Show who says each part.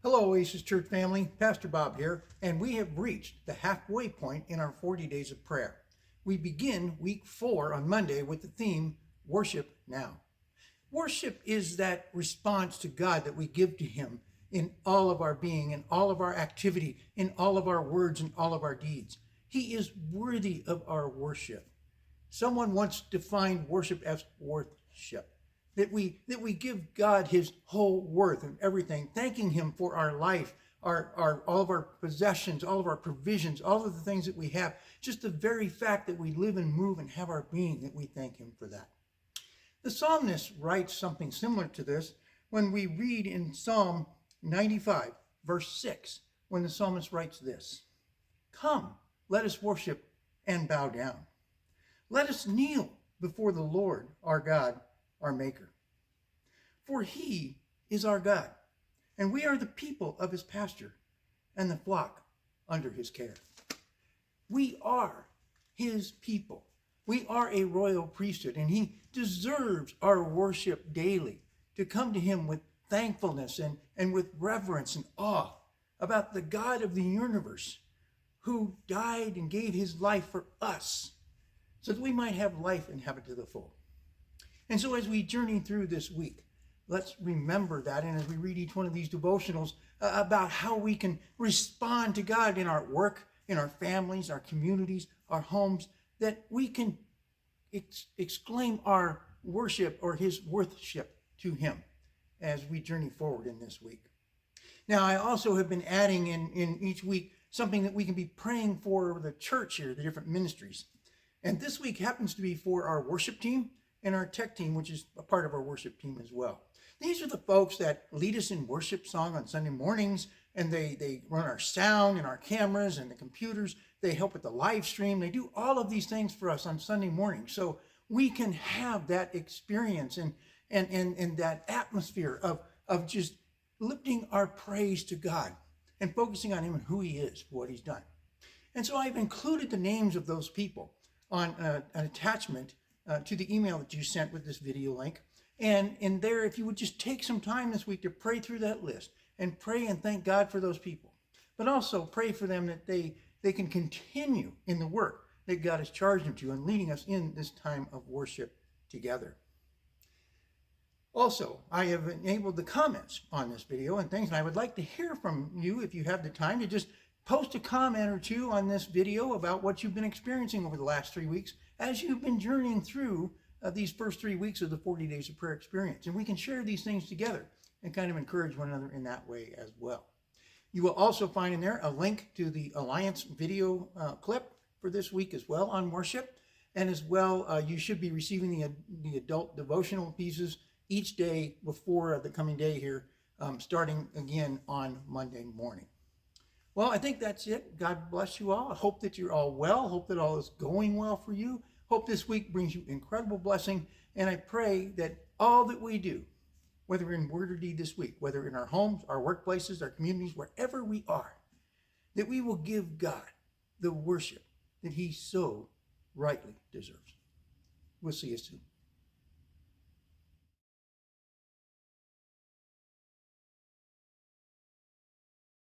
Speaker 1: Hello, Oasis Church family. Pastor Bob here, and we have reached the halfway point in our 40 days of prayer. We begin week 4 on Monday with the theme, Worship Now. Worship is that response to God that we give to Him in all of our being, in all of our activity, in all of our words, and all of our deeds. He is worthy of our worship. Someone once defined worship as worthship. That we give God His whole worth and everything, thanking Him for our life, our all of our possessions, all of our provisions, all of the things that we have. Just the very fact that we live and move and have our being, that we thank Him for that. The psalmist writes something similar to this when we read in Psalm 95, verse 6, when the psalmist writes this: "Come, let us worship and bow down. Let us kneel before the Lord our God, our Maker. For He is our God, and we are the people of His pasture and the flock under His care." We are His people. We are a royal priesthood, and He deserves our worship daily, to come to Him with thankfulness and with reverence and awe about the God of the universe, who died and gave His life for us so that we might have life and have it to the full. And so as we journey through this week, let's remember that, and as we read each one of these devotionals, about how we can respond to God in our work, in our families, our communities, our homes, that we can exclaim our worship or His worship to Him as we journey forward in this week. Now, I also have been adding in each week something that we can be praying for the church here, the different ministries. And this week happens to be for our worship team and our tech team, which is a part of our worship team as well. These are the folks that lead us in worship song on Sunday mornings, and they run our sound and our cameras and the computers. They help with the live stream. They do all of these things for us on Sunday morning, so we can have that experience and that atmosphere of just lifting our praise to God and focusing on Him and who He is, what He's done. And so I've included the names of those people on an attachment to the email that you sent with this video link. And in there, if you would just take some time this week to pray through that list and pray and thank God for those people, but also pray for them that they can continue in the work that God has charged them to and leading us in this time of worship together. Also, I have enabled the comments on this video and things, and I would like to hear from you if you have the time to just post a comment or two on this video about what you've been experiencing over the last 3 weeks as you've been journeying through these first 3 weeks of the 40 Days of Prayer experience. And we can share these things together and kind of encourage one another in that way as well. You will also find in there a link to the Alliance video clip for this week as well on worship. And as well, you should be receiving the adult devotional pieces each day before the coming day here, starting again on Monday morning. Well, I think that's it. God bless you all. I hope that you're all well. Hope that all is going well for you. Hope this week brings you incredible blessing. And I pray that all that we do, whether in word or deed this week, whether in our homes, our workplaces, our communities, wherever we are, that we will give God the worship that He so rightly deserves. We'll see you soon.